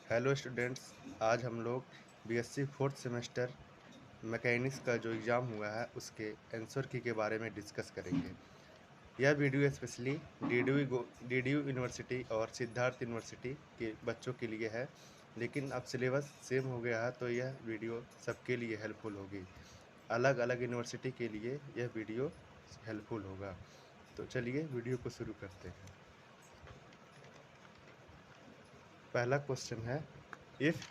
Hello students. आज हम लोग बीएससी फोर्थ सेमेस्टर मैकेनिक्स का जो एग्ज़ाम हुआ है उसके आंसर की के बारे में डिस्कस करेंगे। यह वीडियो स्पेशली डीडीयू यूनिवर्सिटी और सिद्धार्थ यूनिवर्सिटी के बच्चों के लिए है, लेकिन अब सिलेबस सेम हो गया है तो यह वीडियो सबके लिए हेल्पफुल होगी। अलग अलग यूनिवर्सिटी के लिए यह वीडियो हेल्पफुल होगा। तो चलिए वीडियो को शुरू करते हैं। पहला क्वेश्चन है, if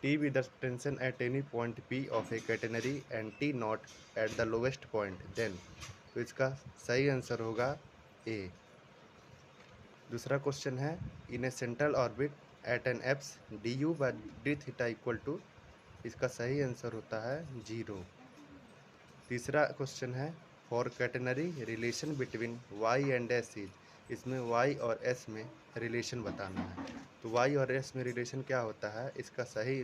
T be the tension at any point P of a catenary and T not at the lowest point, then तो इसका सही आंसर होगा A। दूसरा क्वेश्चन है, in a central orbit at an apse D U by D theta equal to, इसका सही answer होता है 0। तीसरा क्वेश्चन है, for catenary relation between y and s is, इसमें y और s में रिलेशन बताना है। तो y और s में रिलेशन क्या होता है, इसका सही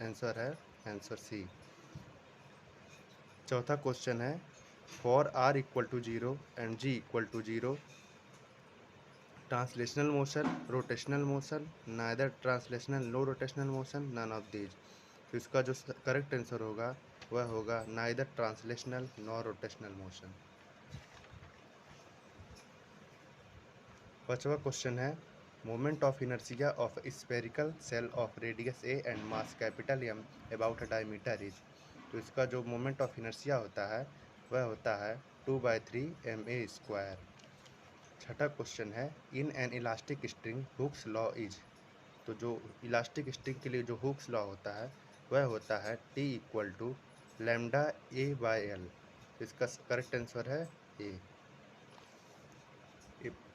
आंसर है आंसर सी। चौथा क्वेश्चन है, for r equal to 0 and g equal to 0, translational motion, rotational motion, neither translational no rotational motion, none of these. तो इसका जो करेक्ट आंसर होगा वह होगा neither translational nor rotational motion. पांचवा क्वेश्चन है, moment of inertia of spherical shell of radius A and mass capital M about diameter is. तो इसका जो मोमेंट ऑफ इनर्शिया होता है वह होता है 2/3 ma²। छठा क्वेश्चन है, in an elastic string Hooke's law is. तो जो इलास्टिक स्ट्रिंग के लिए जो हुक्स लॉ होता है वह होता है T equal to lambda A/L। तो इसका करेक्ट आंसर है ए।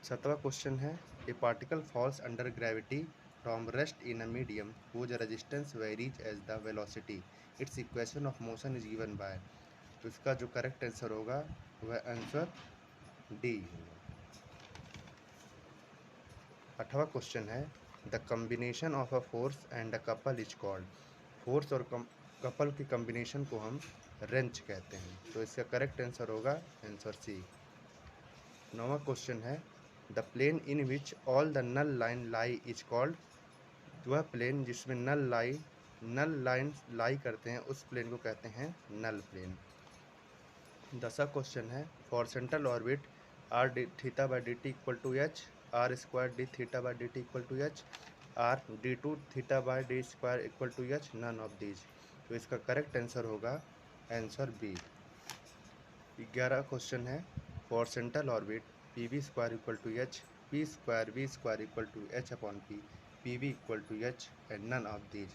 सातवां क्वेश्चन है, a particle falls under gravity from rest in a medium whose resistance varies as the velocity, its equation of motion is given by. तो इसका जो correct answer होगा वह आंसर डी होगा। आठवां क्वेश्चन है, the combination of a force and a couple is called. Force और couple की कम्बिनेशन को हम रेंच कहते हैं। तो इसका करेक्ट आंसर होगा आंसर सी। नौवां क्वेश्चन है, the plane in which all the null line lie is called. वह प्लेन जिसमें नल लाइन लाई करते हैं उस प्लेन को कहते हैं नल प्लेन। 10वां क्वेश्चन है, for central orbit R D theta by D T equal to H, R square D theta by D T equal to H, R D two theta by D square equal to H, none of these. तो इसका correct answer होगा answer B. 11वां question है, for central orbit P V square equal to H, P square V square equal to H upon P V equal to H and none of these.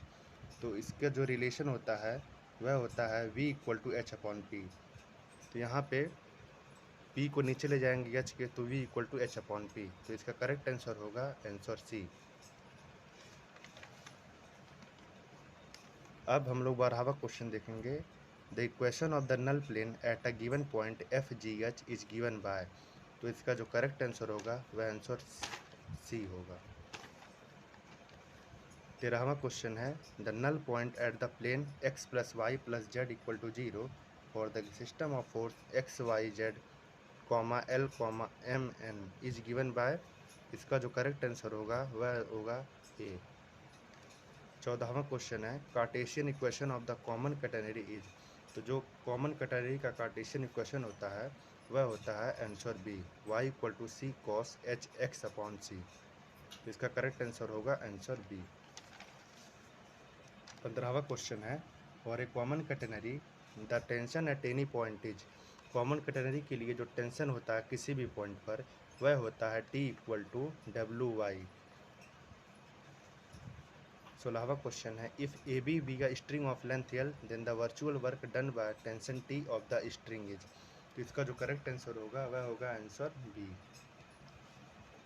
तो इसका जो relation होता है वह होता है V equal to H upon P. तो यहाँ पे पी को नीचे ले जाएंगे एच के, तो V equal to H upon P. तो इसका करेक्ट आंसर होगा आंसर सी। अब हम लोग 12वां क्वेश्चन देखेंगे, the equation of the null plane at a given point F G H is given by. तो इसका जो करेक्ट आंसर होगा वह आंसर सी होगा। 13वां क्वेश्चन है, the null point at the plane X plus Y plus Z equal to 0 for the system of force X Y Z comma L comma M N is given by. इसका जो correct answer होगा वह होगा A. 14वां question है, Cartesian equation of the common catenary is. तो जो common catenary का कार्टेशियन इक्वेशन होता है वह होता है answer B, Y equal to C cos h x upon C. तो इसका करेक्ट आंसर होगा आंसर बी। 15वां क्वेश्चन है, for a common catenary the tension at any point is. Common catenary के लिए जो टेंशन होता है किसी भी पॉइंट पर वह होता है T equal to W Y. 16वां क्वेश्चन है, इफ ए बी बी का string of length L then the virtual work done by tension T of the string is. तो इसका जो करेक्ट आंसर होगा वह होगा आंसर बी।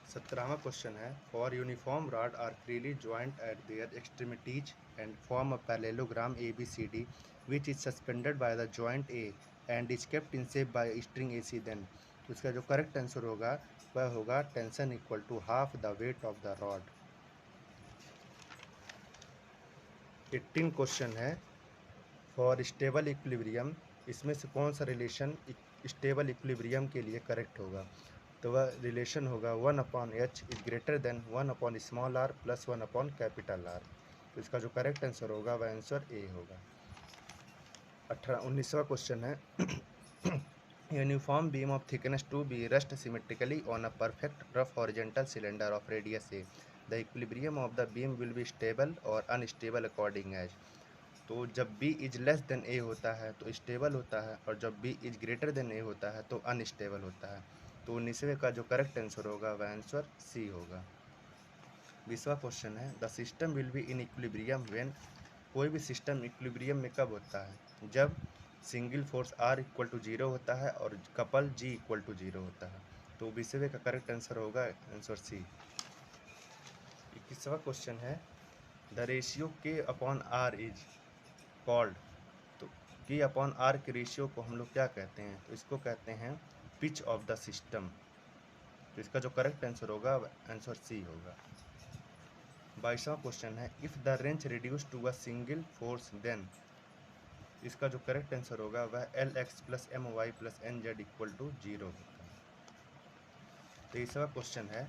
17वां क्वेश्चन है, four uniform rod are freely joint at their extremities and form a parallelogram A B C D which is suspended by the joint A and is kept in shape by string A C, then. तो इसका जो correct answer होगा वह होगा tension equal to half the weight of the rod. 18 question है, for stable equilibrium, इसमें से कौन सा रिलेशन स्टेबल इक्विलिब्रियम के लिए करेक्ट होगा। तो वह रिलेशन होगा 1/h is greater than small R plus capital R. तो इसका जो करेक्ट आंसर होगा वह आंसर ए होगा। 19वां क्वेश्चन है uniform beam of thickness two B rest symmetrically on a perfect rough horizontal cylinder of radius A, the equilibrium of the beam will be stable और unstable according as. तो जब b is less than a होता है तो stable होता है, और जब b is greater then a होता है तो अनस्टेबल होता है। तो 19वें का जो करेक्ट आंसर होगा वह आंसर सी होगा। 20वां क्वेश्चन है the system will be in equilibrium when, कोई भी सिस्टम इक्विलिब्रियम में कब होता है, जब single force R equal to 0 होता है और कपल G इक्वल टू 0 होता है। तो 20वें का करेक्ट आंसर होगा आंसर सी। 21वां क्वेश्चन है the ratio K upon R is called, तो K अपॉन R के रेशियो को हम लोग क्या कहते हैं, तो इसको कहते हैं पिच ऑफ द सिस्टम। तो इसका जो करेक्ट आंसर होगा आंसर सी होगा। 22वां क्वेश्चन है if the range reduce to a single force then, इसका जो करेक्ट आंसर होगा वह LX plus MY plus NZ equal to 0 होता है। 23वां क्वेश्चन है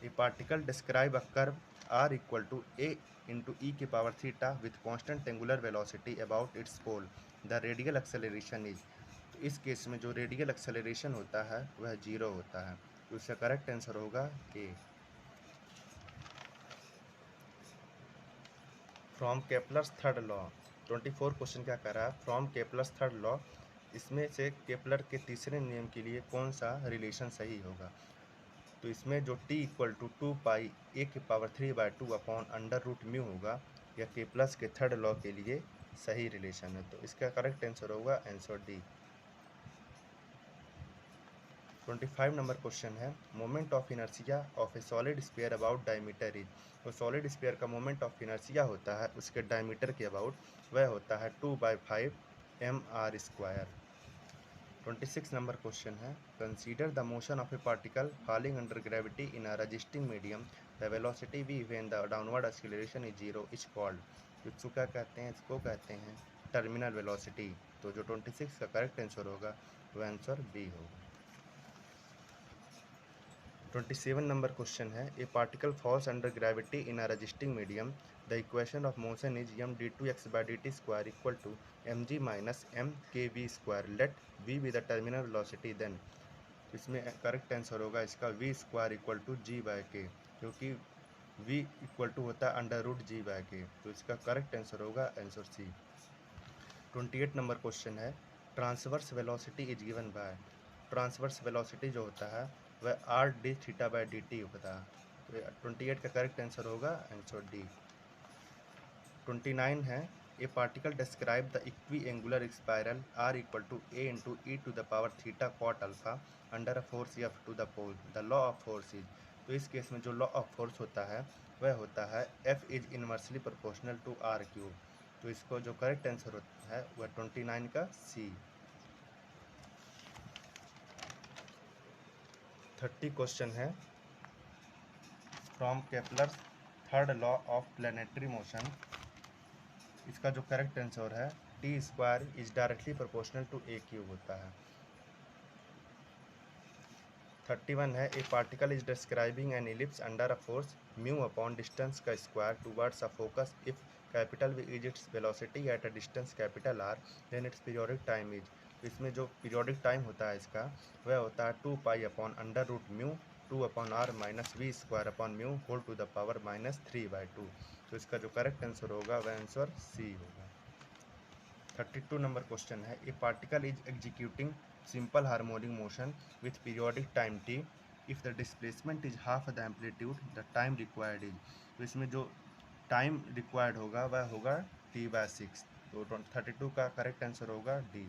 a particle describe a curve R equal to A into e के power theta with constant angular velocity about its pole, the radial acceleration is. तो इस case में जो radial acceleration होता है वह 0 होता है। तो इसका करेक्ट आंसर होगा A. From Kepler's third law, 24 question क्या कर रहा है, फ्रॉम केपलर्स थर्ड लॉ, इसमें से केपलर के तीसरे नियम के लिए कौन सा रिलेशन सही होगा। तो इसमें जो t equal to 2 pi a के power 3/2 upon under root mu होगा, यह केपलर्स के थर्ड लॉ के लिए सही रिलेशन है। तो इसका करेक्ट आंसर होगा आंसर डी। 25 नंबर क्वेश्चन है moment of inertia of A solid sphere about diameter is. तो सॉलिड स्फीयर का मोमेंट ऑफ इनर्शिया होता है उसके डायमीटर के अबाउट, वह होता है 2/5 mr²। 26 नंबर क्वेश्चन है consider the motion of A particle falling under gravity in a resisting medium, the velocity v when the downward acceleration is 0 is called. इसको क्या कहते हैं, इसको कहते हैं टर्मिनल वेलोसिटी। तो जो 26 का करेक्ट आंसर होगा वह आंसर बी होगा। 27 नंबर क्वेश्चन है a particle falls under gravity in a resisting medium, the equation of motion is m(d2x/dt² equal to mg minus m(kv²), let v be the terminal velocity then. इसमें correct answer होगा इसका v² equal to g/k, क्योंकि v equal to होता है under root g/k। तो इसका correct answer होगा answer C. 28 number question है transverse velocity is given by, transverse velocity जो होता है वह r(d(θ/dt) होता है। तो 28 का करेक्ट आंसर होगा आंसर डी। 29 है a particle describe the equiangular spiral r equal to a into E to the power theta cot alpha under a force F to the pole, the law of force is. तो इस case में जो law of force होता है वह होता है F is inversely proportional to r³। तो इसको जो करेक्ट आंसर होता है वह 29 का सी। 30 क्वेश्चन है from Kepler's third law of planetary motion, इसका जो करेक्ट आंसर है t² is directly proportional to a³ होता है। 31 है a particle is describing an ellipse under a force mu upon distance का square towards a focus if capital V is its velocity at a distance capital R, then its periodic time is. इसमें जो periodic time होता है इसका वह होता है 2 pi upon under root mu 2/r minus v² upon mu whole to the power -3/2। तो इसका जो करेक्ट आंसर होगा वह आंसर सी होगा। 32 नंबर क्वेश्चन है a particle is executing simple harmonic motion with periodic time t, if the displacement is half the amplitude the time required is. तो इसमें जो टाइम रिक्वायर्ड होगा वह होगा t/6। तो 32 का करेक्ट आंसर होगा डी।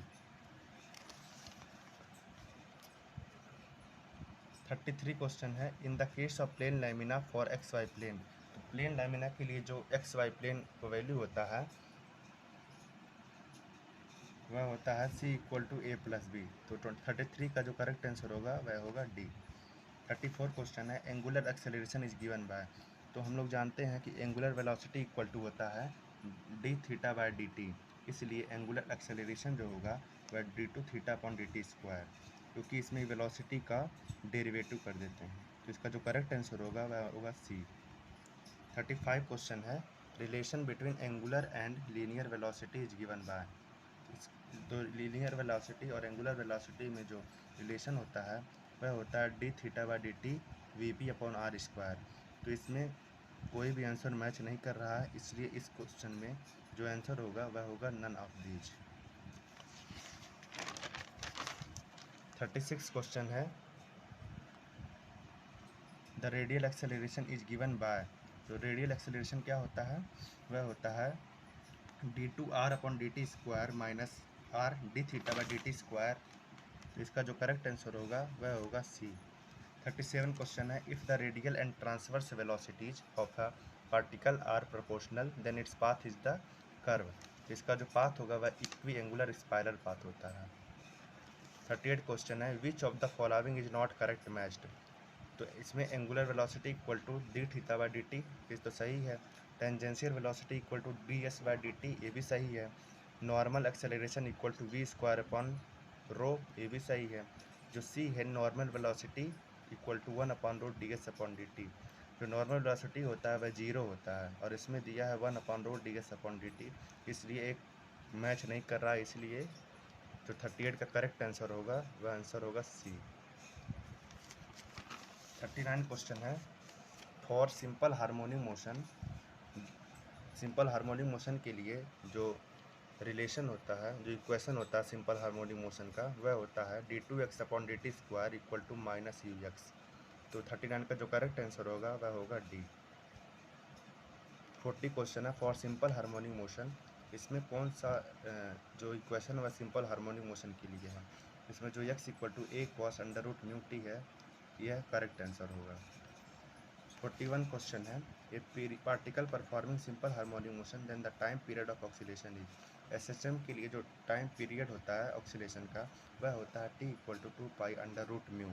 33 क्वेश्चन है in the case of plane lamina for xy plane, तो प्लेन लैमिना के लिए जो xy प्लेन का वैल्यू होता है वह होता है c equal to a plus B. तो 33 का जो करेक्ट आंसर होगा वह होगा डी। 34 क्वेश्चन है angular acceleration is given by, तो हम लोग जानते हैं कि एंगुलर वेलोसिटी इक्वल टू होता है d(θ/dt), इसलिए एंगुलर एक्सेलरेशन जो होगा वह d2θ/dt², क्योंकि इसमें वेलोसिटी का डेरिवेटिव कर देते हैं। तो इसका जो करेक्ट आंसर होगा वह होगा सी। 35 क्वेश्चन है relation between angular and linear velocity is given by. तो लीनियर वेलोसिटी और एंगुलर वेलोसिटी में जो रिलेशन होता है वह होता है D theta by D T V P upon R square. तो इसमें कोई भी आंसर मैच नहीं कर रहा है, इसलिए इस क्वेश्चन में जो आंसर होगा वह होगा नन ऑफ दीज। 36 क्वेश्चन है, the radial acceleration is given by. तो रेडियल एक्सेलरेशन क्या होता है, वह होता है D two R upon D T square minus R D theta by D T square. तो इसका जो करेक्ट आंसर होगा वह होगा सी। 37 क्वेश्चन है, if the radial and transverse velocities of a particle are proportional then its path is the curve. इसका जो path होगा वह इक्वी एंगुलर स्पाइरल पाथ होता है। 38 क्वेश्चन है, which of the following is not correct matched. तो इसमें angular velocity equal to D theta by D T, ये तो सही है। Tangential velocity equal to D S by D T, ये भी सही है। Normal acceleration equal to V square upon rho, ये भी सही है। जो सी है normal velocity equal to 1 upon rho D S upon D T. जो नॉर्मल वेलोसिटी होता है वह जीरो होता है और इसमें दिया है 1 upon rho D S upon D T, इसलिए एक मैच नहीं कर रहा है, इसलिए जो 38 का करेक्ट आंसर होगा वह आंसर होगा सी। 39 क्वेश्चन है, for simple harmonic motion, simple harmonic motion के लिए जो रिलेशन होता है, जो इक्वेशन होता है सिंपल हार्मोनिक मोशन का, वह होता है D two X upon D T square equal to minus U X. तो 39 का जो करेक्ट आंसर होगा वह होगा डी। 40 क्वेश्चन है, फॉर सिंपल हार्मोनिक मोशन, इसमें कौन सा जो इक्वेशन है वह सिंपल हार्मोनिक मोशन के लिए है। इसमें जो X equal to A cos under root mu T है, यह करेक्ट आंसर होगा। 41 क्वेश्चन है, a particle performing simple harmonic motion then the time period of oscillation is. SHM के लिए जो टाइम पीरियड होता है ऑक्सीलेशन का वह होता है T equal to 2 pi under root mu,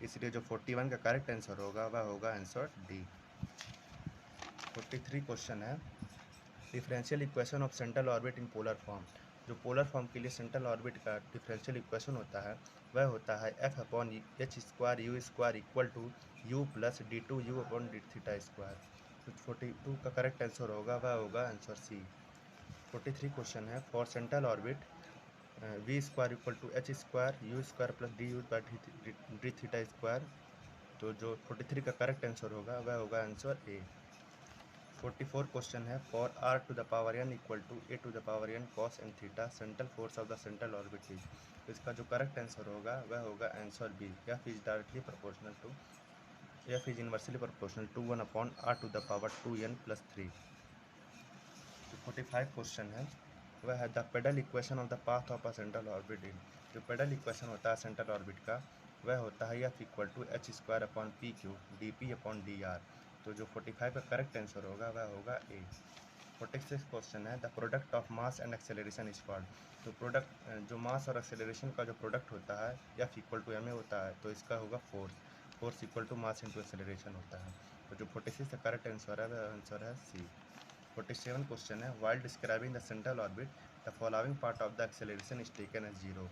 इसलिए जो 41 का करेक्ट आंसर होगा वह होगा आंसर डी। 43 क्वेश्चन है, differential equation of central orbit in polar form. जो पोलर फॉर्म के लिए सेंट्रल ऑर्बिट का डिफरेंशियल इक्वेशन होता है वह होता है F upon H square U square equal to U plus D two U upon D theta square. तो 42 का करेक्ट आंसर होगा वह होगा आंसर सी। 43 क्वेश्चन है, for central orbit V square equal to H square U square plus D U by D theta square. तो जो 43 का correct answer होगा वह होगा आंसर ए। 44 क्वेश्चन है, for R to the power N equal to A to the power N cos N theta central force of the central orbit is. इसका जो correct answer होगा वह होगा answer B, F is directly proportional to, F is inversely proportional to 1 upon R to the power 2n plus 3। 45 question है, वह है the pedal equation of the path of a central orbit in. जो pedal equation होता है central orbit का वह होता है F equal to H square upon P cube D P upon D R. तो जो 45 का करेक्ट आंसर होगा वह होगा ए। 46 क्वेश्चन है, the product of mass and acceleration is called. तो प्रोडक्ट जो मास और एक्सेलरेशन का जो प्रोडक्ट होता है F equal to M A होता है, तो इसका होगा force, force equal to mass into acceleration होता है। तो जो 46 का करेक्ट आंसर है वह आंसर है सी। 47 क्वेश्चन है, while describing the central orbit the following part of the acceleration is taken as zero.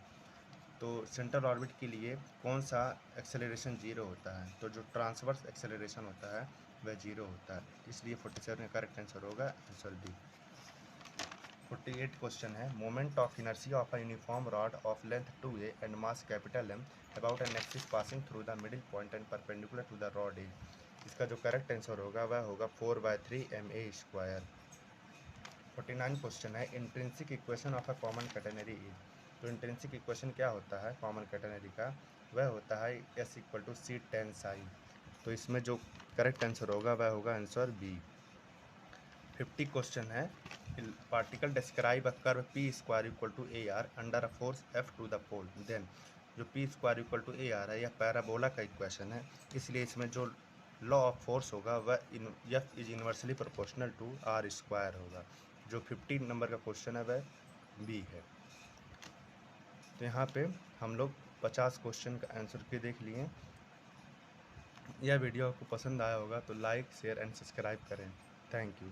तो सेंट्रल ऑर्बिट के लिए कौन सा एक्सेलरेशन जीरो होता है, तो जो ट्रांसवर्स एक्सेलरेशन होता है वह जीरो होता है, इसलिए 47 का करेक्ट आंसर होगा आंसर बी। 48 क्वेश्चन है, moment of inertia of a uniform rod of length 2a and mass capital M about an axis passing through the middle point and perpendicular to the rod is. इसका जो correct answer होगा वह होगा 4/3 ma square. 49 question है, intrinsic equation of a common catenary is. तो intrinsic equation क्या होता है कॉमन कैटेनरी का, वह होता है S equal to C tan psi. तो इसमें जो करेक्ट आंसर होगा वह होगा आंसर बी। 50 क्वेश्चन है, particle describe a curve P square equal to A R under a force F to the pole then. जो P square equal to A R है यह पैराबोला का इक्वेशन है, इसलिए इसमें जो लॉ ऑफ फोर्स होगा वह F is inversely proportional to R square होगा। जो 50 नंबर का क्वेश्चन है वह बी है। तो यहाँ पे हम लोग 50 क्वेश्चन का आंसर के देख लिए। यह वीडियो आपको पसंद आया होगा तो लाइक शेयर एंड सब्सक्राइब करें। Thank you.